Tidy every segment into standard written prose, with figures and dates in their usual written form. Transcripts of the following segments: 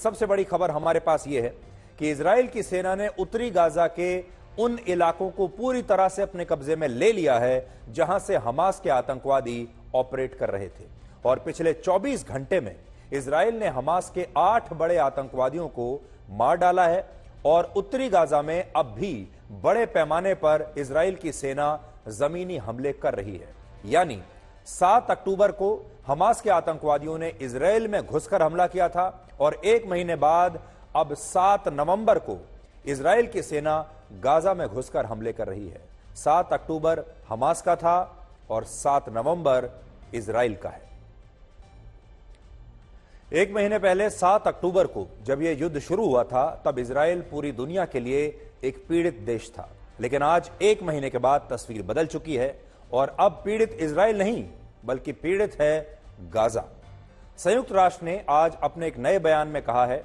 सबसे बड़ी खबर हमारे पास यह है कि इजराइल की सेना ने उत्तरी गाजा के उन इलाकों को पूरी तरह से अपने कब्जे में ले लिया है जहां से हमास के आतंकवादी ऑपरेट कर रहे थे। और पिछले 24 घंटे में इजराइल ने हमास के 8 बड़े आतंकवादियों को मार डाला है और उत्तरी गाजा में अब भी बड़े पैमाने पर इजराइल की सेना जमीनी हमले कर रही है। यानी 7 अक्टूबर को हमास के आतंकवादियों ने इजराइल में घुसकर हमला किया था और 1 महीने बाद अब 7 नवंबर को इजराइल की सेना गाजा में घुसकर हमले कर रही है। 7 अक्टूबर हमास का था और 7 नवंबर इजराइल का है। 1 महीने पहले 7 अक्टूबर को जब यह युद्ध शुरू हुआ था तब इजराइल पूरी दुनिया के लिए एक पीड़ित देश था, लेकिन आज 1 महीने के बाद तस्वीर बदल चुकी है और अब पीड़ित इजराइल नहीं बल्कि पीड़ित है गाजा। संयुक्त राष्ट्र ने आज अपने एक नए बयान में कहा है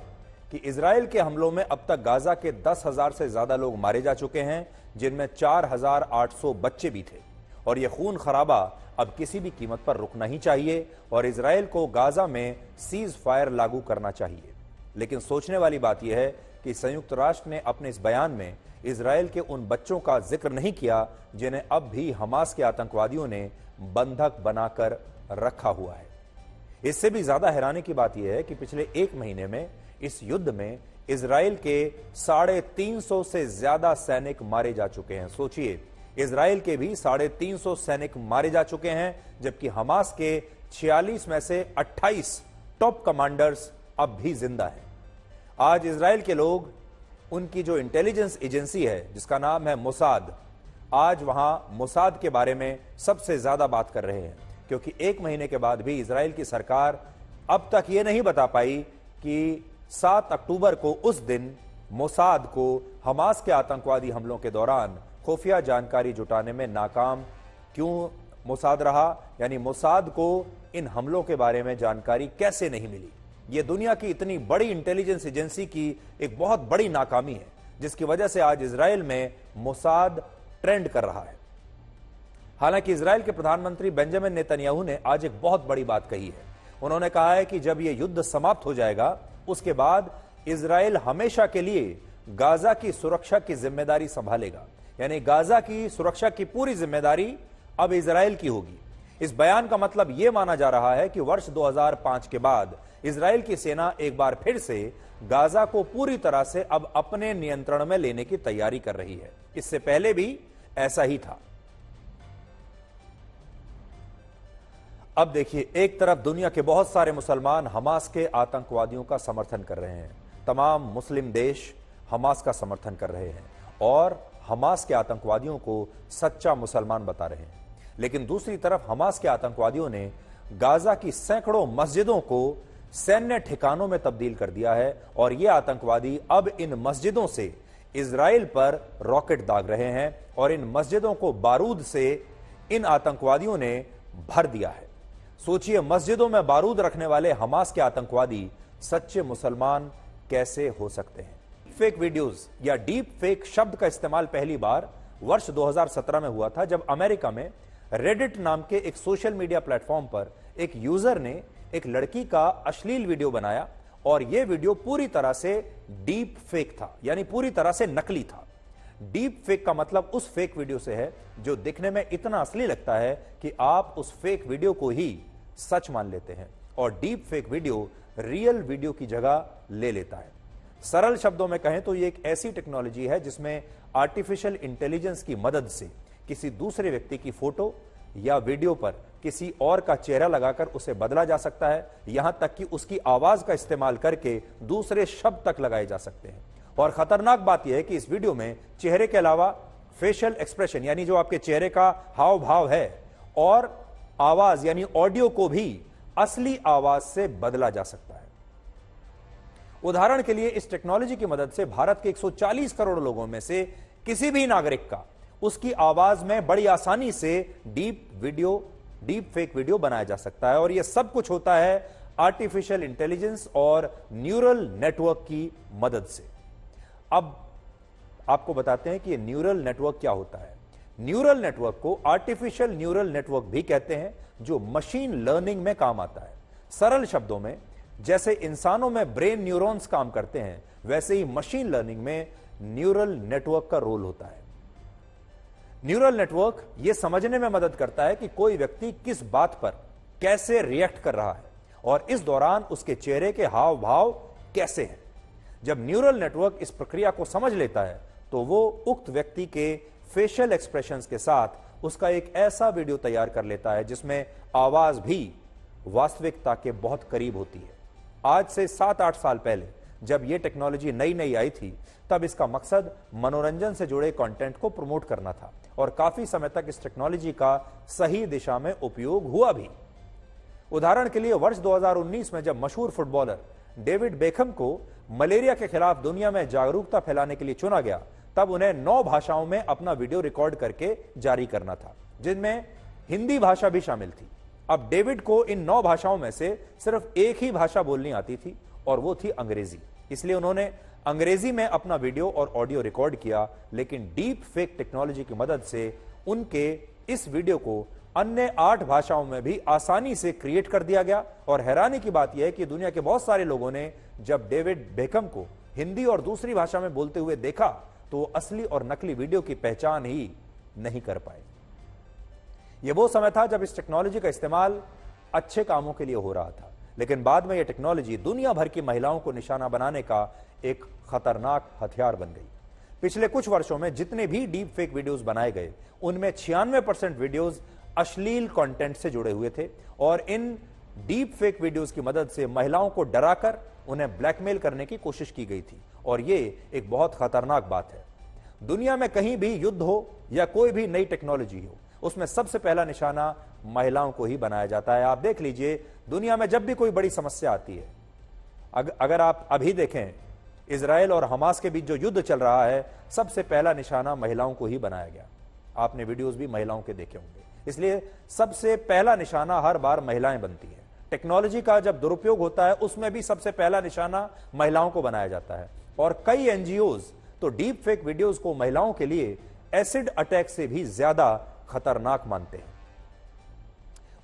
कि इजराइल के हमलों में अब तक गाजा के 10,000 से ज्यादा लोग मारे जा चुके हैं, जिनमें 4,800 बच्चे भी थे और यह खून खराबा अब किसी भी कीमत पर रुकना ही चाहिए और इजराइल को गाजा में सीज फायर लागू करना चाहिए। लेकिन सोचने वाली बात यह है कि संयुक्त राष्ट्र ने अपने इस बयान में इजराइल के उन बच्चों का जिक्र नहीं किया जिन्हें अब भी हमास के आतंकवादियों ने बंधक बनाकर रखा हुआ है। इससे भी ज्यादा हैरानी की बात यह है कि पिछले 1 महीने में इस युद्ध में इजराइल के 350 से ज्यादा सैनिक मारे जा चुके हैं। सोचिए, इजराइल के भी 350 सैनिक मारे जा चुके हैं, जबकि हमास के 46 में से 28 टॉप कमांडर्स अब भी जिंदा हैं। आज इजराइल के लोग, उनकी जो इंटेलिजेंस एजेंसी है जिसका नाम है मोसाद, आज वहां मोसाद के बारे में सबसे ज्यादा बात कर रहे हैं, क्योंकि 1 महीने के बाद भी इजराइल की सरकार अब तक यह नहीं बता पाई कि 7 अक्टूबर को उस दिन मोसाद को हमास के आतंकवादी हमलों के दौरान खुफिया जानकारी जुटाने में नाकाम क्यों मोसाद रहा, यानी मोसाद को इन हमलों के बारे में जानकारी कैसे नहीं मिली। यह दुनिया की इतनी बड़ी इंटेलिजेंस एजेंसी की एक बहुत बड़ी नाकामी है, जिसकी वजह से आज इजराइल में मोसाद ट्रेंड कर रहा है। हालांकि इजराइल के प्रधानमंत्री बेंजामिन नेतन्याहू ने आज एक बहुत बड़ी बात कही है। उन्होंने कहा है कि जब यह युद्ध समाप्त हो जाएगा उसके बाद इजराइल हमेशा के लिए गाजा की सुरक्षा की जिम्मेदारी संभालेगा, यानी गाजा की सुरक्षा की पूरी जिम्मेदारी अब इजराइल की होगी। इस बयान का मतलब यह माना जा रहा है कि वर्ष 2005 के बाद इजराइल की सेना एक बार फिर से गाजा को पूरी तरह से अब अपने नियंत्रण में लेने की तैयारी कर रही है। इससे पहले भी ऐसा ही था। अब देखिए, एक तरफ दुनिया के बहुत सारे मुसलमान हमास के आतंकवादियों का समर्थन कर रहे हैं, तमाम मुस्लिम देश हमास का समर्थन कर रहे हैं और हमास के आतंकवादियों को सच्चा मुसलमान बता रहे हैं। लेकिन दूसरी तरफ हमास के आतंकवादियों ने गाजा की सैकड़ों मस्जिदों को सैन्य ठिकानों में तब्दील कर दिया है और ये आतंकवादी अब इन मस्जिदों से इजराइल पर रॉकेट दाग रहे हैं और इन मस्जिदों को बारूद से इन आतंकवादियों ने भर दिया है। सोचिए, मस्जिदों में बारूद रखने वाले हमास के आतंकवादी सच्चे मुसलमान कैसे हो सकते हैं। फेक वीडियोस या डीप फेक शब्द का इस्तेमाल पहली बार वर्ष 2017 में हुआ था, जब अमेरिका में रेडिट नाम के एक सोशल मीडिया प्लेटफॉर्म पर एक यूजर ने एक लड़की का अश्लील वीडियो बनाया और यह वीडियो पूरी तरह से डीप फेक था, यानी पूरी तरह से नकली था। डीप फेक का मतलब उस फेक वीडियो से है जो दिखने में इतना असली लगता है कि आप उस फेक वीडियो को ही सच मान लेते हैं और deep fake video real video की जगह ले लेता है। सरल शब्दों में कहें तो यह एक ऐसी टेक्नोलॉजी है जिसमें आर्टिफिशियल इंटेलिजेंस की मदद से किसी दूसरे व्यक्ति की फोटो या वीडियो पर किसी और का चेहरा लगाकर उसे बदला जा सकता है, यहां तक कि उसकी आवाज का इस्तेमाल करके दूसरे शब्द तक लगाए जा सकते हैं। और खतरनाक बात यह है कि इस वीडियो में चेहरे के अलावा फेशियल एक्सप्रेशन, यानी जो आपके चेहरे का हाव भाव है, और आवाज यानी ऑडियो को भी असली आवाज से बदला जा सकता है। उदाहरण के लिए, इस टेक्नोलॉजी की मदद से भारत के 140 करोड़ लोगों में से किसी भी नागरिक का उसकी आवाज में बड़ी आसानी से डीप फेक वीडियो बनाया जा सकता है और यह सब कुछ होता है आर्टिफिशियल इंटेलिजेंस और न्यूरल नेटवर्क की मदद से। अब आपको बताते हैं कि यह न्यूरल नेटवर्क क्या होता है। न्यूरल नेटवर्क को आर्टिफिशियल न्यूरल नेटवर्क भी कहते हैं, जो मशीन लर्निंग में काम आता है। सरल शब्दों में जैसे इंसानों में ब्रेन न्यूरॉन्स काम करते हैं, वैसे ही मशीन लर्निंग में न्यूरल नेटवर्क का रोल होता है। न्यूरल नेटवर्क यह समझने में मदद करता है कि कोई व्यक्ति किस बात पर कैसे रिएक्ट कर रहा है और इस दौरान उसके चेहरे के हाव भाव कैसे हैं। जब न्यूरल नेटवर्क इस प्रक्रिया को समझ लेता है तो वो उक्त व्यक्ति के फेशियल एक्सप्रेशंस के साथ उसका एक ऐसा वीडियो तैयार कर लेता है जिसमें आवाज भी वास्तविकता के बहुत करीब होती है। आज से 7-8 साल पहले जब यह टेक्नोलॉजी नई नई आई थी, तब इसका मकसद मनोरंजन से जुड़े कंटेंट को प्रमोट करना था और काफी समय तक इस टेक्नोलॉजी का सही दिशा में उपयोग हुआ भी। उदाहरण के लिए वर्ष 2019 में जब मशहूर फुटबॉलर डेविड बेकहम को मलेरिया के खिलाफ दुनिया में जागरूकता फैलाने के लिए चुना गया, तब उन्हें 9 भाषाओं में अपना वीडियो रिकॉर्ड करके जारी करना था, जिनमें हिंदी भाषा भी शामिल थी। अब डेविड को इन 9 भाषाओं में से सिर्फ एक ही भाषा बोलनी आती थी और वो थी अंग्रेजी। इसलिए उन्होंने अंग्रेजी में अपना वीडियो और ऑडियो रिकॉर्ड किया, लेकिन डीप फेक टेक्नोलॉजी की मदद से उनके इस वीडियो को अन्य 8 भाषाओं में भी आसानी से क्रिएट कर दिया गया। और हैरानी की बात यह है कि दुनिया के बहुत सारे लोगों ने जब डेविड बेकहम को हिंदी और दूसरी भाषा में बोलते हुए देखा तो असली और नकली वीडियो की पहचान ही नहीं कर पाए। यह वो समय था जब इस टेक्नोलॉजी का इस्तेमाल अच्छे कामों के लिए हो रहा था, लेकिन बाद में यह टेक्नोलॉजी दुनिया भर की महिलाओं को निशाना बनाने का एक खतरनाक हथियार बन गई। पिछले कुछ वर्षों में जितने भी डीप फेक वीडियोस बनाए गए, उनमें 96% वीडियोस अश्लील कंटेंट से जुड़े हुए थे और इन डीप फेक वीडियोस की मदद से महिलाओं को डराकर उन्हें ब्लैकमेल करने की कोशिश की गई थी और यह एक बहुत खतरनाक बात है। दुनिया में कहीं भी युद्ध हो या कोई भी नई टेक्नोलॉजी हो, उसमें सबसे पहला निशाना महिलाओं को ही बनाया जाता है। आप देख लीजिए, दुनिया में जब भी कोई बड़ी समस्या आती है, अगर आप अभी देखें इजराइल और हमास के बीच जो युद्ध चल रहा है, सबसे पहला निशाना महिलाओं को ही बनाया गया। आपने वीडियोस भी महिलाओं के देखे होंगे, इसलिए सबसे पहला निशाना हर बार महिलाएं बनती है। टेक्नोलॉजी का जब दुरुपयोग होता है, उसमें भी सबसे पहला निशाना महिलाओं को बनाया जाता है और कई एनजीओज तो डीप फेक वीडियोस को महिलाओं के लिए एसिड अटैक से भी ज्यादा खतरनाक मानते हैं।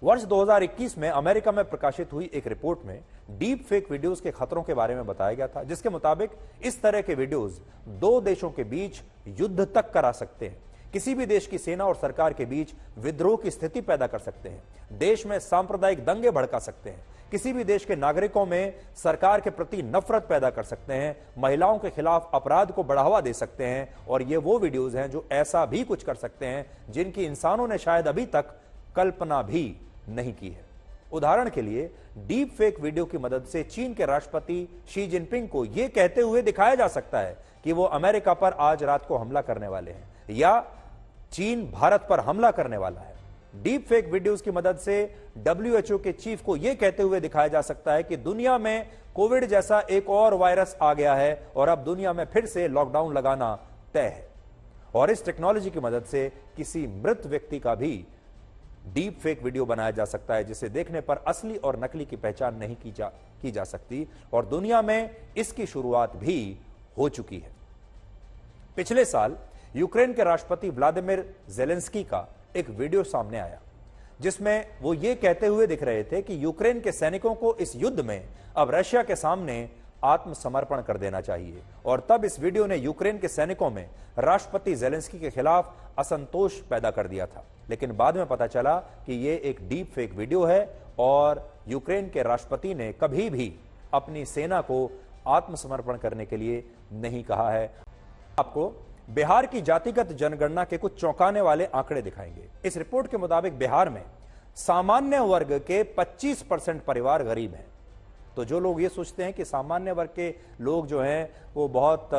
वर्ष 2021 में अमेरिका में प्रकाशित हुई एक रिपोर्ट में डीप फेक वीडियोस के खतरों के बारे में बताया गया था, जिसके मुताबिक इस तरह के वीडियोस 2 देशों के बीच युद्ध तक करा सकते हैं, किसी भी देश की सेना और सरकार के बीच विद्रोह की स्थिति पैदा कर सकते हैं, देश में सांप्रदायिक दंगे भड़का सकते हैं, किसी भी देश के नागरिकों में सरकार के प्रति नफरत पैदा कर सकते हैं, महिलाओं के खिलाफ अपराध को बढ़ावा दे सकते हैं और ये वो वीडियोस हैं जो ऐसा भी कुछ कर सकते हैं जिनकी इंसानों ने शायद अभी तक कल्पना भी नहीं की है। उदाहरण के लिए, डीप फेक वीडियो की मदद से चीन के राष्ट्रपति शी जिनपिंग को यह कहते हुए दिखाया जा सकता है कि वो अमेरिका पर आज रात को हमला करने वाले हैं या चीन भारत पर हमला करने वाला है। डीप फेक वीडियोस की मदद से WHO के चीफ को यह कहते हुए दिखाया जा सकता है कि दुनिया में कोविड जैसा एक और वायरस आ गया है और अब दुनिया में फिर से लॉकडाउन लगाना तय है। और इस टेक्नोलॉजी की मदद से किसी मृत व्यक्ति का भी डीप फेक वीडियो बनाया जा सकता है, जिसे देखने पर असली और नकली की पहचान नहीं की जा सकती और दुनिया में इसकी शुरुआत भी हो चुकी है। पिछले साल यूक्रेन के राष्ट्रपति व्लादिमीर जेलेंस्की का एक वीडियो सामने आया जिसमें वो ये कहते हुए दिख रहे थे कि यूक्रेन के सैनिकों को इस युद्ध में अब रशिया के सामने आत्मसमर्पण कर देना चाहिए और तब इस वीडियो ने यूक्रेन के सैनिकों में राष्ट्रपति जेलेंस्की के खिलाफ असंतोष पैदा कर दिया था। लेकिन बाद में पता चला कि ये एक डीप फेक वीडियो है और यूक्रेन के राष्ट्रपति ने कभी भी अपनी सेना को आत्मसमर्पण करने के लिए नहीं कहा है। आपको बिहार की जातिगत जनगणना के कुछ चौंकाने वाले आंकड़े दिखाएंगे। इस रिपोर्ट के मुताबिक बिहार में सामान्य वर्ग के 25% परिवार गरीब हैं। तो जो लोग ये सोचते हैं कि सामान्य वर्ग के लोग जो हैं वो बहुत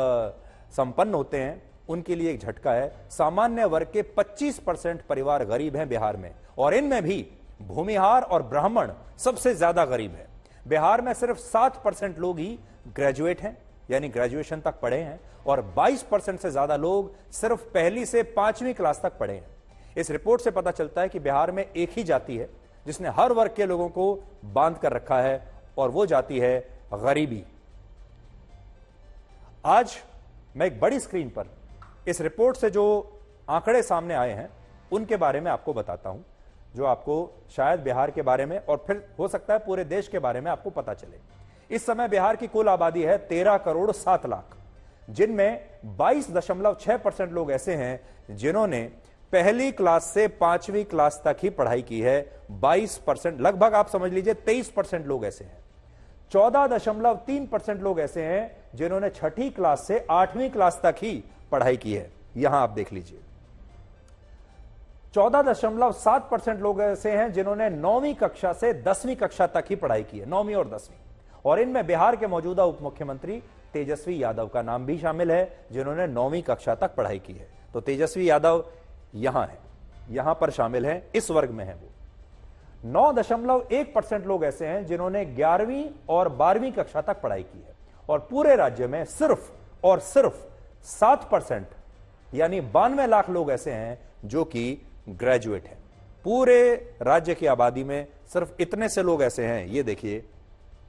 संपन्न होते हैं, उनके लिए एक झटका है। सामान्य वर्ग के 25% परिवार गरीब हैं बिहार में और इनमें भी भूमिहार और ब्राह्मण सबसे ज्यादा गरीब है। बिहार में सिर्फ 7% लोग ही ग्रेजुएट हैं, यानी ग्रेजुएशन तक पढ़े हैं और 22% से ज्यादा लोग सिर्फ 1ली से 5वीं क्लास तक पढ़े हैं। इस रिपोर्ट से पता चलता है कि बिहार में एक ही जाति है जिसने हर वर्ग के लोगों को बांध कर रखा है और वो जाति है गरीबी। आज मैं एक बड़ी स्क्रीन पर इस रिपोर्ट से जो आंकड़े सामने आए हैं उनके बारे में आपको बताता हूं, जो आपको शायद बिहार के बारे में और फिर हो सकता है पूरे देश के बारे में आपको पता चले। इस समय बिहार की कुल आबादी है 13 करोड़ 7 लाख, जिनमें 22.6% लोग ऐसे हैं जिन्होंने पहली क्लास से 5वीं क्लास तक ही पढ़ाई की है। 22%, लगभग आप समझ लीजिए 23% लोग ऐसे हैं। 14.3% लोग ऐसे हैं जिन्होंने 6ठी क्लास से 8वीं क्लास तक ही पढ़ाई की है। यहां आप देख लीजिए 14.7% लोग ऐसे हैं जिन्होंने 9वीं कक्षा से 10वीं कक्षा तक ही पढ़ाई की है, 9वीं और 10वीं। और इनमें बिहार के मौजूदा उप मुख्यमंत्री तेजस्वी यादव का नाम भी शामिल है, जिन्होंने 9वीं कक्षा तक पढ़ाई की है। तो तेजस्वी यादव यहां है, यहां पर शामिल है, इस वर्ग में है वो। 9.1% लोग ऐसे हैं जिन्होंने 11वीं और 12वीं कक्षा तक पढ़ाई की है। और पूरे राज्य में सिर्फ और सिर्फ 7% यानी 92 लाख लोग ऐसे हैं जो कि ग्रेजुएट हैं। पूरे राज्य की आबादी में सिर्फ इतने से लोग ऐसे हैं, ये देखिए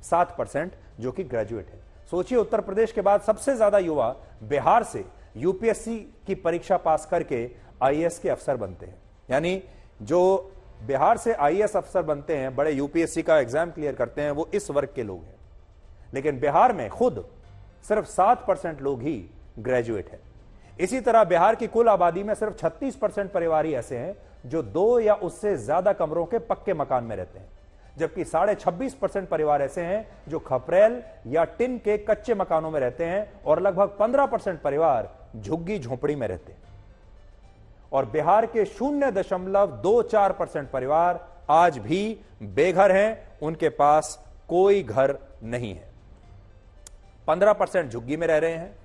7% जो कि ग्रेजुएट है। सोचिए, उत्तर प्रदेश के बाद सबसे ज्यादा युवा बिहार से यूपीएससी की परीक्षा पास करके आईएएस के अफसर बनते हैं। यानी जो बिहार से आईएएस अफसर बनते हैं, बड़े यूपीएससी का एग्जाम क्लियर करते हैं, वो इस वर्ग के लोग हैं। लेकिन बिहार में खुद सिर्फ 7% लोग ही ग्रेजुएट हैं। इसी तरह बिहार की कुल आबादी में सिर्फ 36% परिवार ही ऐसे हैं जो 2 या उससे ज्यादा कमरों के पक्के मकान में रहते हैं, जबकि 26.5% परिवार ऐसे हैं जो खपरेल या टिन के कच्चे मकानों में रहते हैं, और लगभग 15% परिवार झुग्गी झोपड़ी में रहते हैं। और बिहार के 0.24% परिवार आज भी बेघर हैं, उनके पास कोई घर नहीं है। 15% झुग्गी में रह रहे हैं,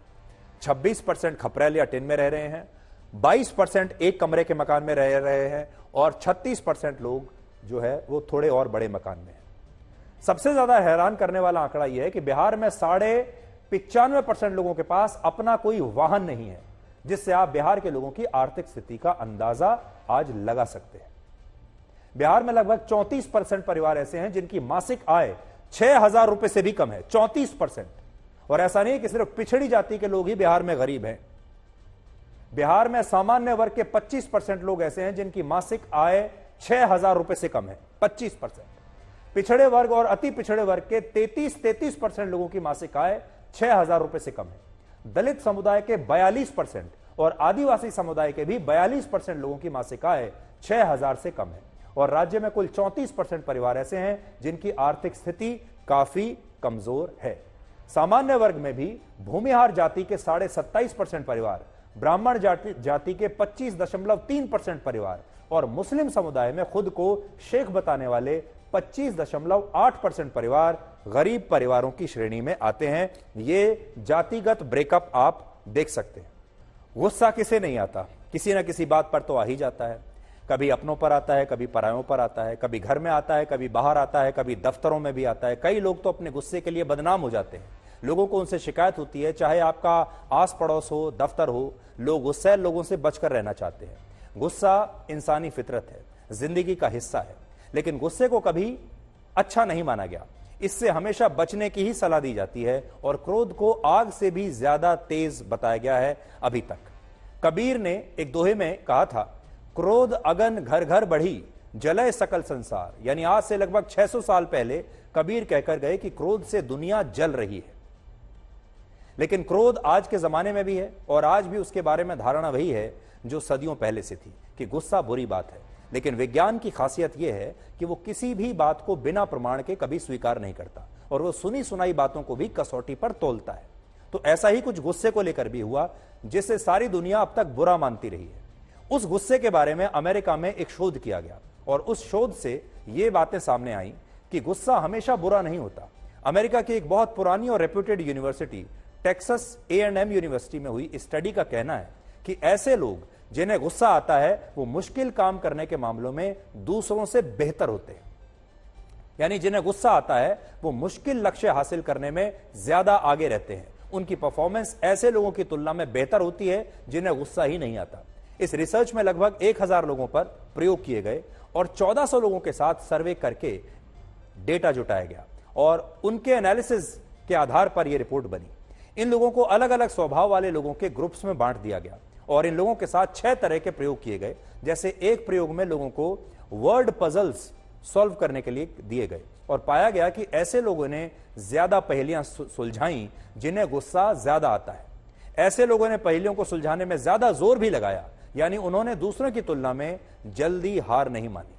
26% खपरेल या टिन में रह रहे हैं, 22% एक कमरे के मकान में रह रहे हैं, और 36% लोग जो है वो थोड़े और बड़े मकान में हैं। सबसे ज्यादा हैरान करने वाला आंकड़ा यह है कि बिहार में 95% लोगों के पास अपना कोई वाहन नहीं है, जिससे आप बिहार के लोगों की आर्थिक स्थिति का अंदाजा आज लगा सकते हैं। बिहार में लगभग 34% परिवार ऐसे हैं जिनकी मासिक आय 6,000 रुपए से भी कम है, 34%। और ऐसा नहीं कि सिर्फ पिछड़ी जाति के लोग ही बिहार में गरीब हैं। बिहार में सामान्य वर्ग के 25% लोग ऐसे हैं जिनकी मासिक आय 6,000 रुपए से कम है, 25%। पिछड़े वर्ग और अति पिछड़े वर्ग के 33% लोगों की मासिक आय 6,000 रुपए से कम है। दलित समुदाय के 42% और आदिवासी समुदाय के भी 42% लोगों की मासिक आय 6,000 से कम है। और राज्य में कुल 34% परिवार ऐसे हैं जिनकी आर्थिक स्थिति काफी कमजोर है। सामान्य वर्ग में भी भूमिहार जाति के 27.5% परिवार, ब्राह्मण जाति के 25.3% परिवार और मुस्लिम समुदाय में खुद को शेख बताने वाले 25.8% परिवार गरीब परिवारों की श्रेणी में आते हैं। ये जातिगत ब्रेकअप आप देख सकते हैं। गुस्सा किसे नहीं आता, किसी ना किसी बात पर तो आ ही जाता है। कभी अपनों पर आता है, कभी परायों पर आता है, कभी घर में आता है, कभी बाहर आता है, कभी दफ्तरों में भी आता है। कई लोग तो अपने गुस्से के लिए बदनाम हो जाते हैं। लोगों को उनसे शिकायत होती है, चाहे आपका आस पड़ोस हो, दफ्तर हो, लोग गुस्सैल लोगों से बचकर रहना चाहते हैं। गुस्सा इंसानी फितरत है, जिंदगी का हिस्सा है, लेकिन गुस्से को कभी अच्छा नहीं माना गया। इससे हमेशा बचने की ही सलाह दी जाती है और क्रोध को आग से भी ज्यादा तेज बताया गया है अभी तक। कबीर ने एक दोहे में कहा था, क्रोध अगन घर घर बढ़ी, जलय सकल संसार। यानी आज से लगभग 600 साल पहले कबीर कहकर गए कि क्रोध से दुनिया जल रही है। लेकिन क्रोध आज के जमाने में भी है और आज भी उसके बारे में धारणा वही है जो सदियों पहले से थी कि गुस्सा बुरी बात है। लेकिन विज्ञान की खासियत यह है कि वो किसी भी बात को बिना प्रमाण के कभी स्वीकार नहीं करता और वो सुनी सुनाई बातों को भी कसौटी पर तोलता है। तो ऐसा ही कुछ गुस्से को लेकर भी हुआ, जिससे सारी दुनिया अब तक बुरा मानती रही है। उस गुस्से के बारे में अमेरिका में एक शोध किया गया और उस शोध से ये बातें सामने आई कि गुस्सा हमेशा बुरा नहीं होता। अमेरिका की एक बहुत पुरानी और reputed university Texas A&M university में हुई स्टडी का कहना है कि ऐसे लोग जिन्हें गुस्सा आता है वो मुश्किल काम करने के मामलों में दूसरों से बेहतर होते हैं। यानी जिन्हें गुस्सा आता है वो मुश्किल लक्ष्य हासिल करने में ज्यादा आगे रहते हैं। उनकी परफॉर्मेंस ऐसे लोगों की तुलना में बेहतर होती है जिन्हें गुस्सा ही नहीं आता। इस रिसर्च में लगभग 1000 लोगों पर प्रयोग किए गए और 1400 लोगों के साथ सर्वे करके डेटा जुटाया गया और उनके एनालिसिस के आधार पर यह रिपोर्ट बनी। इन लोगों को अलग अलग स्वभाव वाले लोगों के ग्रुप्स में बांट दिया गया और इन लोगों के साथ 6 तरह के प्रयोग किए गए। जैसे एक प्रयोग में लोगों को वर्ड पजल्स सॉल्व करने के लिए दिए गए और पाया गया कि ऐसे लोगों ने ज्यादा पहेलियां सुलझाई जिन्हें गुस्सा ज्यादा आता है। ऐसे लोगों ने पहेलियों को सुलझाने में ज्यादा जोर भी लगाया, यानी उन्होंने दूसरों की तुलना में जल्दी हार नहीं मानी।